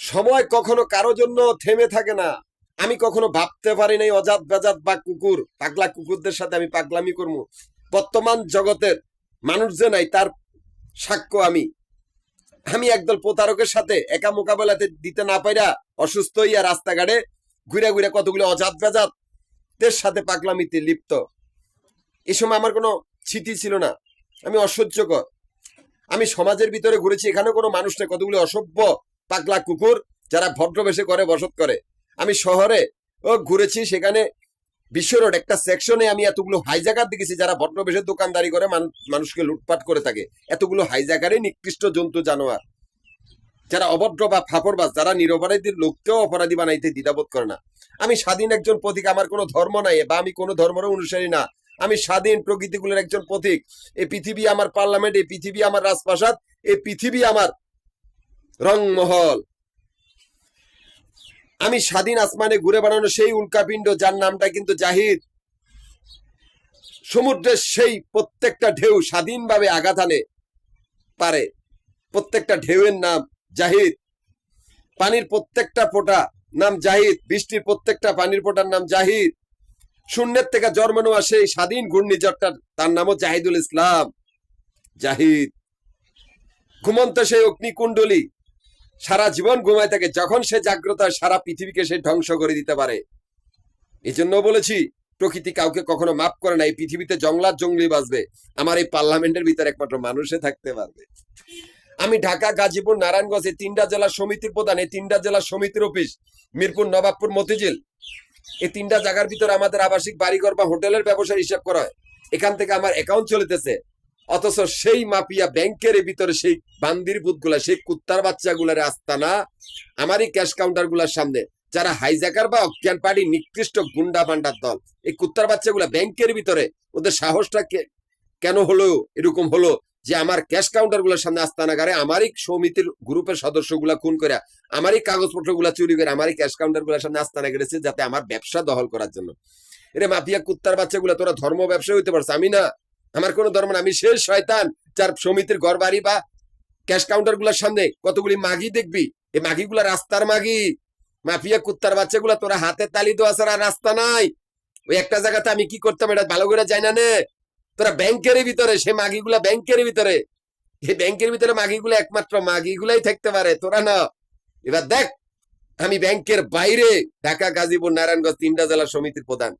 সময় কখনো কারো জন্য থেমে থাকে না। আমি কখনো ভাবতে পারি নাই অজাত বেজাত বা কুকুর পাগলা কুকুরদের সাথে আমি পাগলামি করবো। বর্তমান জগতের মানুষ যে নাই তার সাক্ষ্য আমি। আমি একদল প্রতারকের সাথে একা মোকাবেলাতে দিতে না পাইরা অসুস্থ হইয়া রাস্তাঘাটে ঘুরে ঘুরে কতগুলো অজাত বেজাতদের সাথে পাগলামিতে লিপ্ত। এ সময় আমার কোনো স্মৃতি ছিল না, আমি অসহ্যকর। আমি সমাজের ভিতরে ঘুরেছি, এখানে কোনো মানুষ নেই, কতগুলো অসভ্য পাগলা কুকুর যারা ভদ্রবেশে করে বসত করে। আমি শহরে ঘুরেছি, সেখানে বিশ্ব রোড একটা সেকশনে আমি এতগুলো হাইজাকার দেখেছি যারা ভদ্রবেশে দোকানদারি করে মানুষকে লুটপাট করে থাকে। এতগুলো হাইজাকারই নিকৃষ্ট জন্তু জানোয়ার, যারা অভদ্র বা ফাপড়বাজ, যারা নিরপরাধীর লোককেও অপরাধী বানাইতে দ্বিধাবোধ করে না। আমি স্বাধীন একজন প্রতীক, আমার কোনো ধর্ম নাই বা আমি কোনো ধর্মের অনুসারী না। আমি স্বাধীন প্রকৃতিগুলোর একজন প্রতীক। এই পৃথিবী আমার পার্লামেন্ট, এই পৃথিবী আমার রাজপ্রাসাদ, এই পৃথিবী আমার রংমহল। আমি স্বাধীন আসমানে ঘুরে বেড়ানো সেই উল্কাপিণ্ড যার নামটা কিন্তু জাহিদ। সমুদ্রের সেই প্রত্যেকটা ঢেউ স্বাধীনভাবে আঘাত আনে পারে, প্রত্যেকটা ঢেউয়ের নাম জাহিদ। পানির প্রত্যেকটা ফোঁটা নাম জাহিদ, বৃষ্টির প্রত্যেকটা পানির ফোঁটার নাম জাহিদ। শূন্যের থেকে জন্ম নেওয়া সেই স্বাধীন ঘূর্ণিঝড়টা তার নামও জাহিদুল ইসলাম, জাহিদ। ঘুমন্ত সেই অগ্নিকুণ্ডলী সারা জীবন ঘুমায় থাকে, যখন সে জাগ্রত হয় সারা পৃথিবীকে সে ধ্বংস করে দিতে পারে। এই জন্য বলেছি প্রকৃতি কাউকে কখনো মাফ করে না। এই পৃথিবীতে জংলার জঙ্গলি বাঁচবে, আমার এই পার্লামেন্টের ভিতরে একমাত্র মানুষে থাকতে পারবে। আমি ঢাকা, গাজীপুর, নারায়ণগঞ্জ এই তিনটা জেলা সমিতির প্রধান। এই তিনটা জেলা সমিতির অফিস মিরপুর, নবাবপুর, মতিঝিল, এই তিনটা জায়গার ভিতরে আমাদের আবাসিক বাড়িঘর বা হোটেলের ব্যবসার হিসাব করা হয়। এখান থেকে আমার অ্যাকাউন্ট চলিতেছে, অথচ সেই মাফিয়া ব্যাংকের ভিতরে সেই বান্দির ভূতগুলা, সেই কুত্তার বাচ্চাগুলার আস্তানা আমারই ক্যাশ কাউন্টার গুলার সামনে, যারা হাইজাকার বা অজ্ঞান পার্টি নিকৃষ্ট গুন্ডা বান্ডার দল। এই কুত্তার বাচ্চাগুলা ব্যাংকের ভিতরে, ওদের সাহসটা কেন হলো এরকম হলো যে আমার ক্যাশ কাউন্টার গুলার সামনে আস্তানাগারে আমারই সমিতির গ্রুপের সদস্যগুলা খুন করে, আমারই কাগজপত্র গুলা চুরি করে আমারই ক্যাশ কাউন্টার গুলার সামনে আস্তানা গেড়েছে, যাতে আমার ব্যবসা দখল করার জন্য। এরে মাফিয়া কুত্তার বাচ্চাগুলা, তোরা ধর্ম ব্যবসা হইতে পারছে, আমি না। আমার কোনো ধর্ম না, আমি শেষ শয়তান যার সমিতির ঘর বাড়ি বা ক্যাশ কাউন্টার গুলার সামনে কতগুলি মাগি দেখবি। এই মাগিগুলা রাস্তার মাগি। মাফিয়া কুত্তার বাচ্চাগুলা, তোরা হাতে তালি দেওয়া ছাড়া রাস্তা নাই। ওই একটা জায়গাতে আমি কি করতাম এটা ভালো করে যাই না নে। তোরা ব্যাংকের ভিতরে, সে মাগিগুলা ব্যাংকের ভিতরে, এই ব্যাংকের ভিতরে মাগিগুলা একমাত্র মাগিগুলাই থাকতে পারে, তোরা না। এবার দেখ, আমি ব্যাংকের বাইরে ঢাকা, গাজীপুর, নারায়ণগঞ্জ তিনটা জেলা সমিতির প্রধান।